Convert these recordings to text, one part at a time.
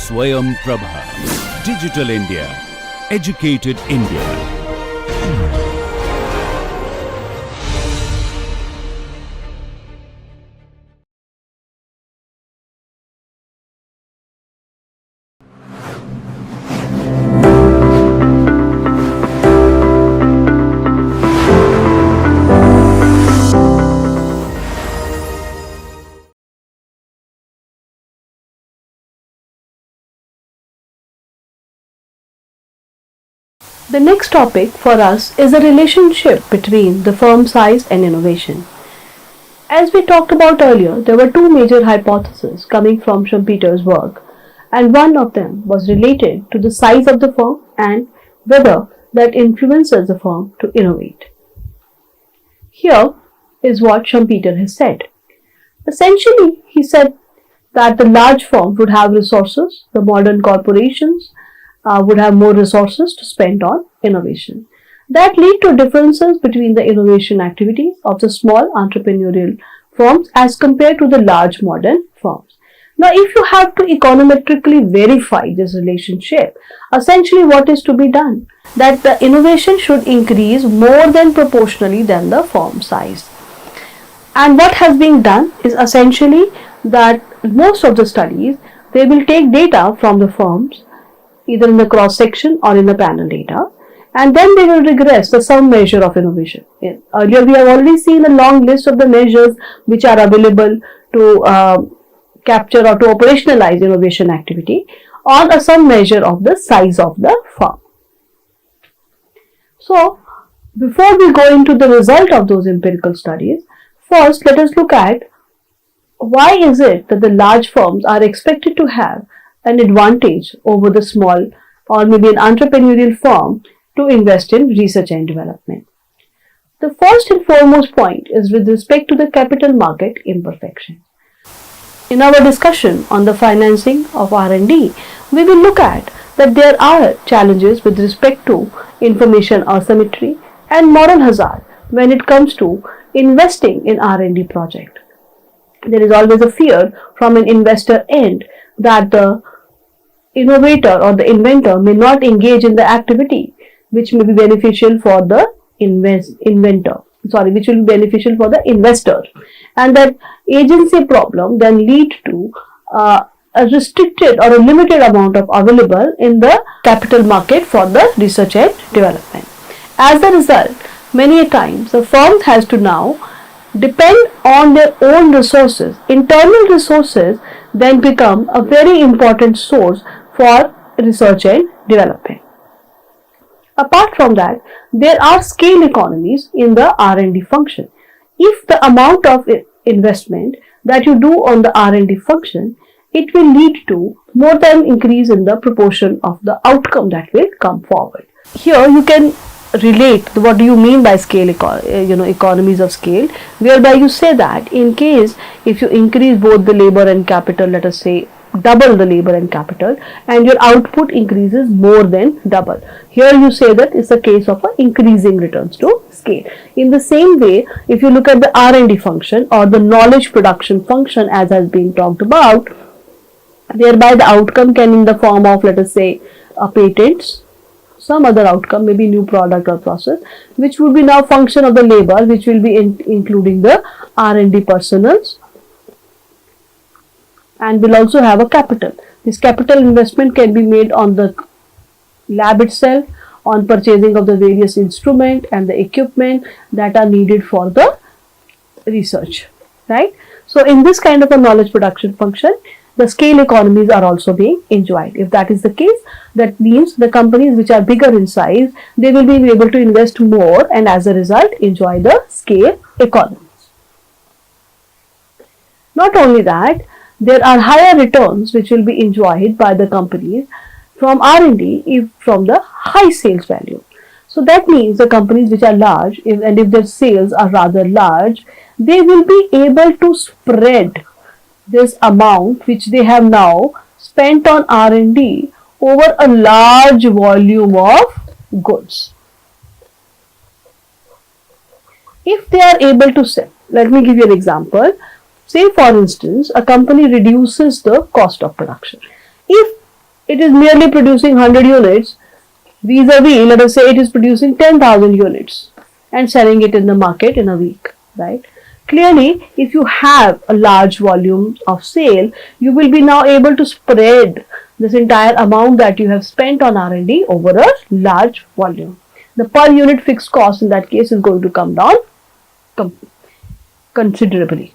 Swayam Prabha. Digital India. Educated India. The next topic for us is the relationship between the firm size and innovation. As we talked about earlier, there were two major hypotheses coming from Schumpeter's work, and one of them was related to the size of the firm and whether that influences the firm to innovate. Here is what Schumpeter has said. Essentially, he said that the large firms would have resources, the modern corporations would have more resources to spend on innovation. That lead to differences between the innovation activities of the small entrepreneurial firms as compared to the large modern firms. Now, if you have to econometrically verify this relationship, essentially what is to be done? That the innovation should increase more than proportionally than the firm size. And what has been done is essentially that most of the studies, they will take data from the firms either in the cross section or in the panel data, and then they will regress the some measure of innovation. Earlier we have already seen a long list of the measures which are available to capture or to operationalize innovation activity on a some measure of the size of the firm. So before we go into the result of those empirical studies, first let us look at why is it that the large firms are expected to have an advantage over the small or maybe an entrepreneurial firm to invest in research and development. The first and foremost point is with respect to the capital market imperfection. In our discussion on the financing of R&D, we will look at that there are challenges with respect to information asymmetry and moral hazard when it comes to investing in R&D project. There is always a fear from an investor end that the innovator or the inventor may not engage in the activity which may be beneficial for the which will be beneficial for the investor, and that agency problem then lead to a restricted or a limited amount of available in the capital market for the research and development. As a result, many times the firm has to now depend on their own resources. Internal resources then become a very important source for research and development. Apart from that, there are scale economies in the R&D function. If the amount of investment that you do on the R&D function, it will lead to more than increase in the proportion of the outcome that will come forward. Here you can relate what do you mean by scale economies of scale, whereby you say that in case if you increase both the labor and capital, let us say double the labor and capital, and your output increases more than double. Here you say that it's a case of increasing returns to scale. In the same way, if you look at the R&D function or the knowledge production function as has been talked about, thereby the outcome can in the form of, let us say, patents, some other outcome, maybe new product or process, which would be now function of the labor, which will be including the R&D personnel, and will also have a capital. This capital investment can be made on the lab itself, on purchasing of the various instrument and the equipment that are needed for the research, right? So in this kind of a knowledge production function, the scale economies are also being enjoyed. If that is the case, that means the companies which are bigger in size, they will be able to invest more and as a result enjoy the scale economies. Not only that, there are higher returns which will be enjoyed by the companies from R&D from the high sales value. So that means the companies which are large, if their sales are rather large, they will be able to spread this amount which they have now spent on R&D over a large volume of goods. If they are able to sell, let me give you an example. Say for instance, a company reduces the cost of production. If it is merely producing 100 units, vis-a-vis, let us say it is producing 10,000 units and selling it in the market in a week, right? Clearly, if you have a large volume of sale, you will be now able to spread this entire amount that you have spent on R&D over a large volume. The per unit fixed cost in that case is going to come down considerably.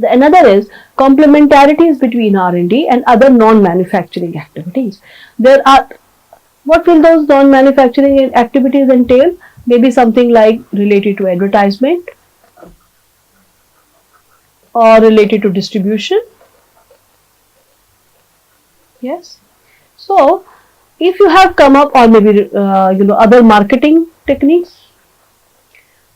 Another is complementarities between R&D and other non-manufacturing activities. What will those non-manufacturing activities entail? Maybe something like related to advertisement or related to distribution. Yes. So, if you have come up, or maybe other marketing techniques.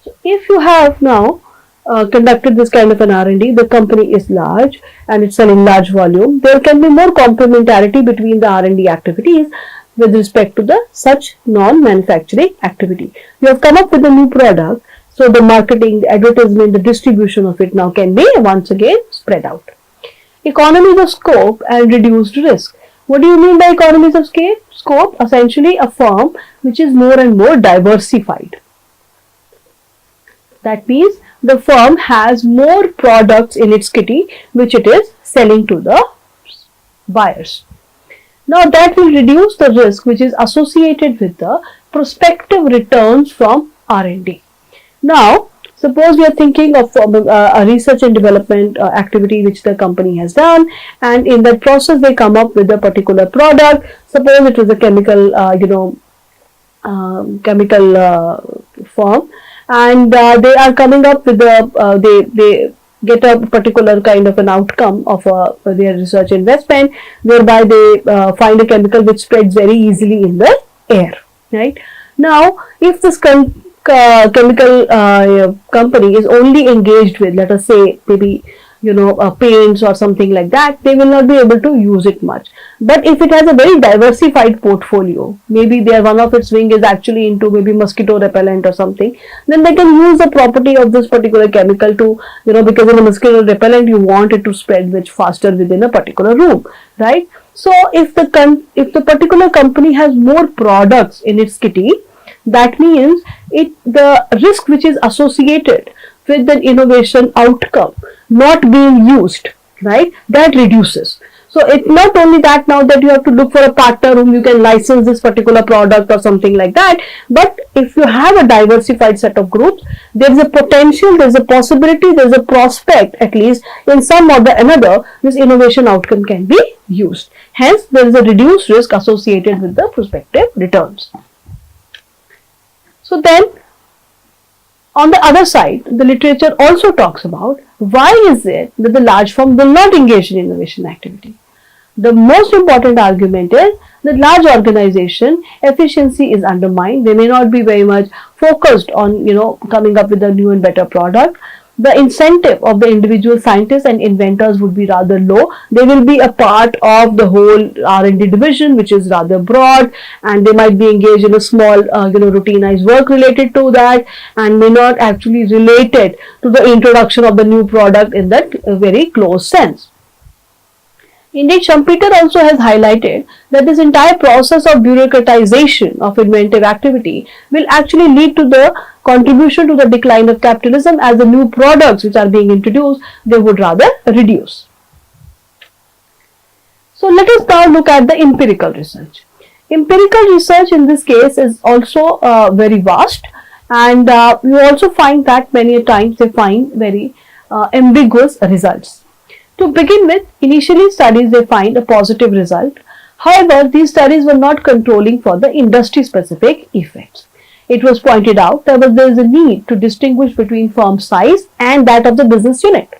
So, if you have now conducted this kind of an R&D, the company is large and it's selling large volume, there can be more complementarity between the R&D activities with respect to the such non-manufacturing activity. You have come up with a new product, so the marketing, the advertisement, the distribution of it now can be once again spread out. Economies of scope and reduced risk. What do you mean by economies of scope? Essentially a firm which is more and more diversified. That means the firm has more products in its kitty which it is selling to the buyers. Now that will reduce the risk which is associated with the prospective returns from R&D. Now, suppose we are thinking of a research and development activity which the company has done, and in that process they come up with a particular product. Suppose it was a chemical, firm, and they are coming up with they get a particular kind of an outcome of their research investment, whereby they find a chemical which spreads very easily in the air, right? Now, if this chemical company is only engaged with, let us say, maybe paints or something like that, they will not be able to use it much. But if it has a very diversified portfolio, maybe one of its wing is actually into maybe mosquito repellent or something, then they can use the property of this particular chemical to, because in a mosquito repellent you want it to spread much faster within a particular room, right? So if the particular company has more products in its kitty, that means the risk which is associated with the innovation outcome not being used, right, that reduces. So it's not only that now that you have to look for a partner whom you can license this particular product or something like that, but if you have a diversified set of groups, there is a potential, there is a possibility, there is a prospect, at least in some or the another, this innovation outcome can be used. Hence, there is a reduced risk associated with the prospective returns. So then, on the other side, the literature also talks about why is it that the large firm will not engage in innovation activity. The most important argument is that large organization efficiency is undermined. They may not be very much focused on coming up with a new and better product. The incentive of the individual scientists and inventors would be rather low. They will be a part of the whole R&D division, which is rather broad, and they might be engaged in a small, routinized work related to that, and may not actually related to the introduction of the new product in that very close sense. Indeed, Schumpeter also has highlighted that this entire process of bureaucratization of inventive activity will actually lead to the contribution to the decline of capitalism, as the new products which are being introduced, they would rather reduce. So let us now look at the empirical research. Empirical research in this case is also very vast, and you also find that many times they find very ambiguous results. To begin with, initially studies they find a positive result. However, these studies were not controlling for the industry specific effects. It was pointed out that there is a need to distinguish between firm size and that of the business unit.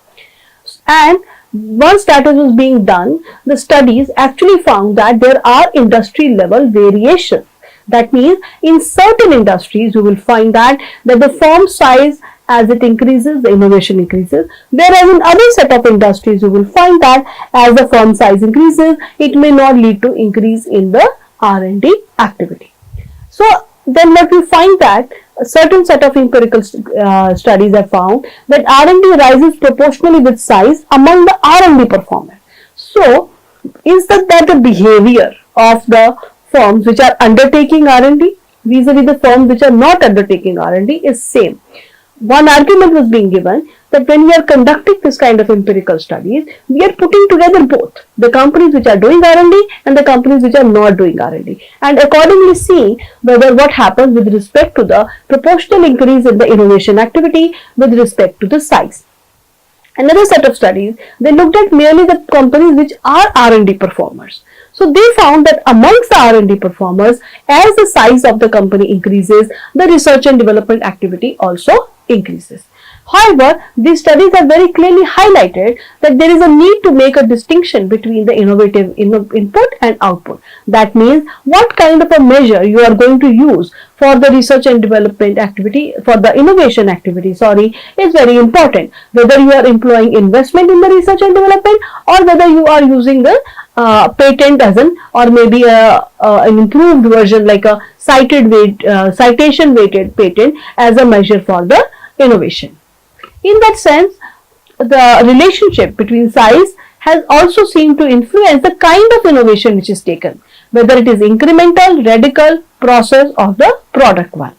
And once that was being done, the studies actually found that there are industry level variations. That means in certain industries you will find that the firm size, as it increases, the innovation increases, whereas in other set of industries you will find that as the firm size increases, it may not lead to increase in the R&D activity. So then what we find that a certain set of empirical studies have found that R&D rises proportionally with size among the R&D performers. So is that the behavior of the firms which are undertaking R&D vis-a-vis the firms which are not undertaking R&D is same. One argument was being given that when we are conducting this kind of empirical studies, we are putting together both the companies which are doing R&D and the companies which are not doing R&D, and accordingly see whether what happens with respect to the proportional increase in the innovation activity with respect to the size. Another set of studies, they looked at merely the companies which are R&D performers. So they found that amongst the R&D performers, as the size of the company increases, the research and development activity also increases. However, these studies have very clearly highlighted that there is a need to make a distinction between the innovative input and output. That means what kind of a measure you are going to use for the research and development activity, for the innovation activity, is very important. Whether you are employing investment in the research and development or whether you are using the patent as or maybe an improved version like a citation weighted patent as a measure for the innovation. In that sense, the relationship between size has also seemed to influence the kind of innovation which is taken, whether it is incremental, radical, process or the product one.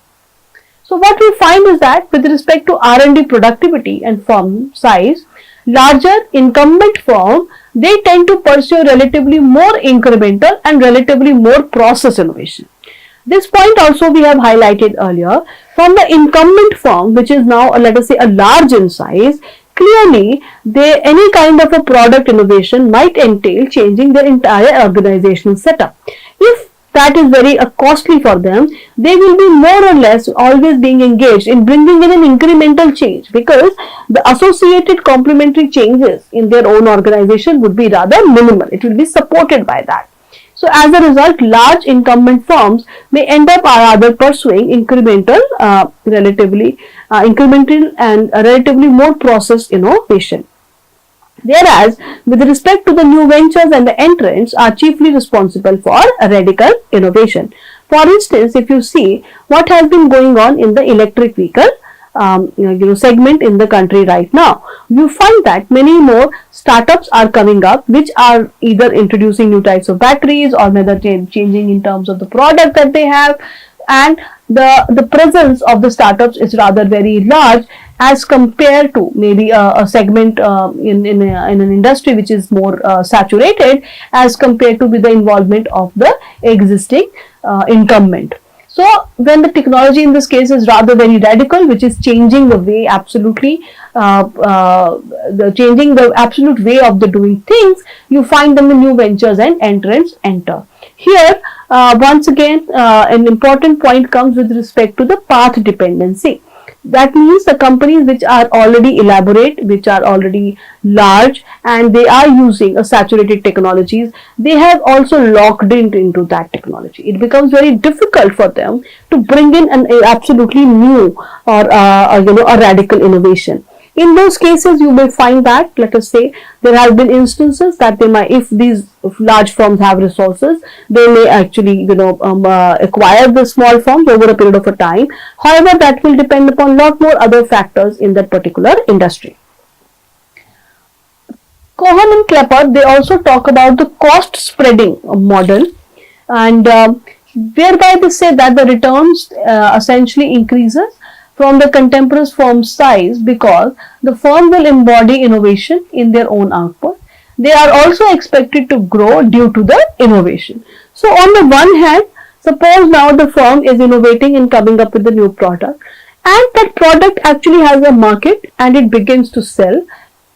So what we find is that with respect to R&D productivity and firm size, larger incumbent firms, they tend to pursue relatively more incremental and relatively more process innovation. This point also we have highlighted earlier. From the incumbent firm, which is now let us say a large in size, clearly any kind of a product innovation might entail changing their entire organizational setup. If that is very costly for them, they will be more or less always being engaged in bringing in an incremental change, because the associated complementary changes in their own organization would be rather minimal. It will be supported by that. So as a result, large incumbent firms may end up rather pursuing incremental and relatively more process innovation. Whereas, with respect to the new ventures and the entrants are chiefly responsible for radical innovation. For instance, if you see what has been going on in the electric vehicle segment in the country right now, you find that many more startups are coming up which are either introducing new types of batteries or whether changing in terms of the product that they have, and the presence of the startups is rather very large as compared to maybe a segment in an industry which is more saturated as compared to with the involvement of the existing incumbent. So when the technology in this case is rather very radical, which is changing the way changing the absolute way of the doing things, you find then the new ventures and entrants enter. Here once again an important point comes with respect to the path dependency. That means the companies which are already elaborate, which are already large, and they are using a saturated technologies, they have also locked into that technology. It becomes very difficult for them to bring in an absolutely new or a radical innovation. In those cases, you may find that, let us say, there have been instances that they might, if these large firms have resources, they may actually, acquire the small firms over a period of a time. However, that will depend upon a lot more other factors in that particular industry. Cohen and Klepper, they also talk about the cost spreading model, and whereby they say that the returns essentially increases from the contemporary firm's size because the firm will embody innovation in their own output. They are also expected to grow due to the innovation. So on the one hand, suppose now the firm is innovating and coming up with a new product, and that product actually has a market and it begins to sell.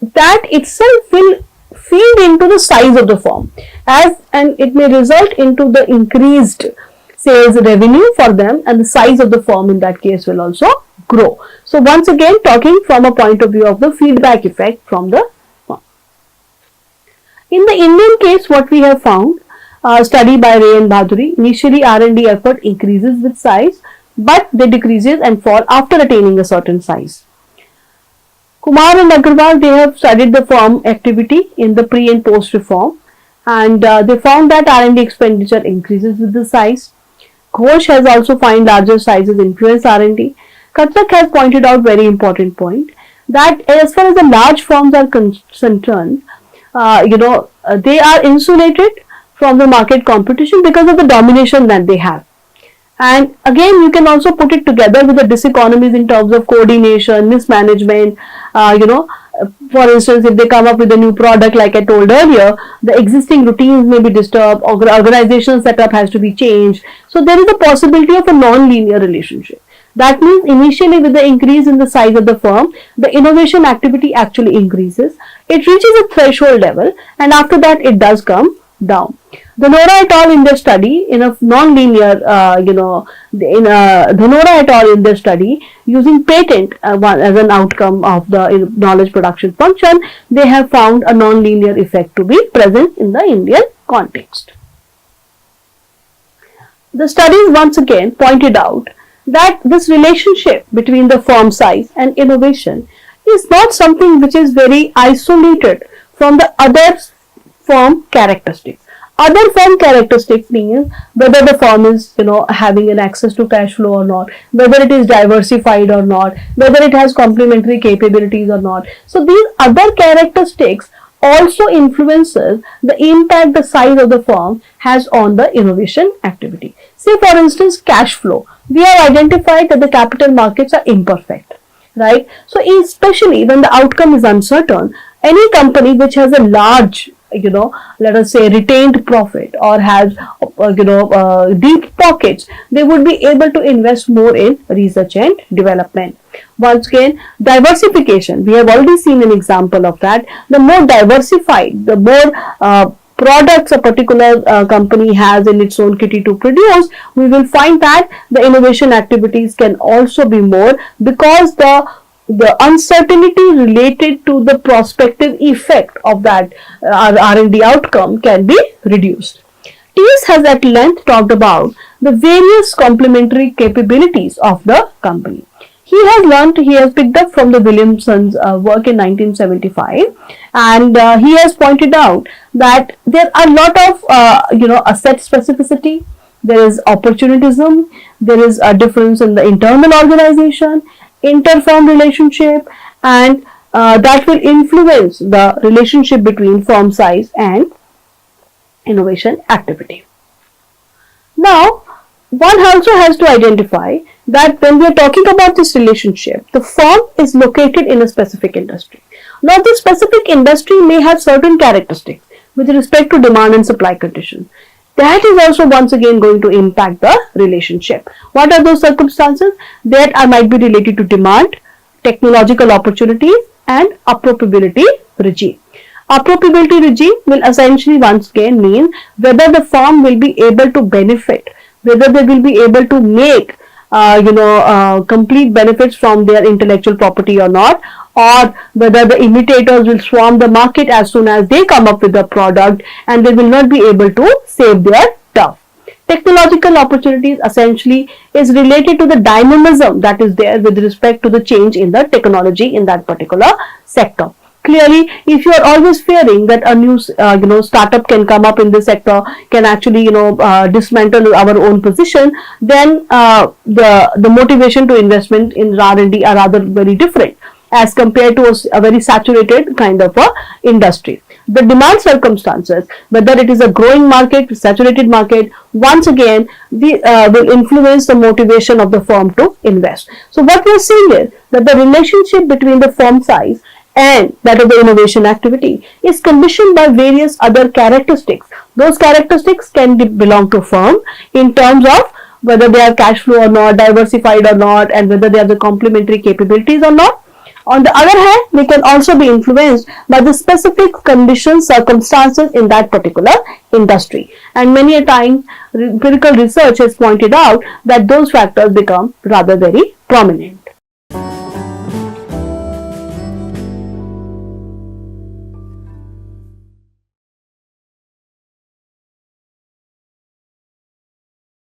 That itself will feed into the size of the firm, and it may result into the increased sales revenue for them, and the size of the firm in that case will also grow. So once again, talking from a point of view of the feedback effect from the firm. In the Indian case, what we have found, study by Ray and Bhaduri, initially R&D effort increases with size, but they decreases and fall after attaining a certain size. Kumar and Agarwal, they have studied the firm activity in the pre and post reform, and they found that R&D expenditure increases with the size. Ghosh has also found larger sizes influence R&D. Kathak has pointed out very important point that as far as the large firms are concerned, they are insulated from the market competition because of the domination that they have. And again, you can also put it together with the diseconomies in terms of coordination, mismanagement. For instance, if they come up with a new product, like I told earlier, the existing routines may be disturbed, organizational setup has to be changed. So there is a possibility of a non-linear relationship. That means initially, with the increase in the size of the firm, the innovation activity actually increases. It reaches a threshold level, and after that it does come down. The Nora et al. In their study, in a non-linear, the Nora et al. In their study, using patent as an outcome of the knowledge production function, they have found a non-linear effect to be present in the Indian context. The studies once again pointed out that this relationship between the firm size and innovation is not something which is very isolated from the other firm characteristics. Other firm characteristics means whether the firm is having an access to cash flow or not, whether it is diversified or not, whether it has complementary capabilities or not. So these other characteristics also influences the impact the size of the firm has on the innovation activity. Say for instance, cash flow. We have identified that the capital markets are imperfect, right? So especially when the outcome is uncertain, any company which has a large, let us say retained profit or has, deep pockets, they would be able to invest more in research and development. Once again, diversification. We have already seen an example of that. The more diversified, the more products a particular company has in its own kitty to produce, we will find that the innovation activities can also be more, because the uncertainty related to the prospective effect of that R&D outcome can be reduced. TS has at length talked about the various complementary capabilities of the company. He has picked up from the Williamson's work in 1975, and he has pointed out that there are a lot of, asset specificity, there is opportunism, there is a difference in the internal organization, inter-firm relationship, and that will influence the relationship between firm size and innovation activity. Now, one also has to identify that when we are talking about this relationship, the firm is located in a specific industry. Now, this specific industry may have certain characteristics with respect to demand and supply conditions. That is also once again going to impact the relationship. What are those circumstances? That might be related to demand, technological opportunities, and appropriability regime. Appropriability regime will essentially once again mean whether the firm will be able to benefit, whether they will be able to make complete benefits from their intellectual property or not, or whether the imitators will swarm the market as soon as they come up with a product and they will not be able to save their turf. Technological opportunities essentially is related to the dynamism that is there with respect to the change in the technology in that particular sector. Clearly, if you are always fearing that a new startup can come up in this sector, can actually dismantle our own position, then the motivation to investment in R&D are rather very different as compared to a very saturated kind of a industry. The demand circumstances, whether it is a growing market, saturated market, once again will influence the motivation of the firm to invest. So what we are seeing is that the relationship between the firm size and that of the innovation activity is conditioned by various other characteristics. Those characteristics can belong to firm in terms of whether they are cash flow or not, diversified or not, and whether they have the complementary capabilities or not. On the other hand, they can also be influenced by the specific conditions, circumstances in that particular industry. And many a time, empirical research has pointed out that those factors become rather very prominent.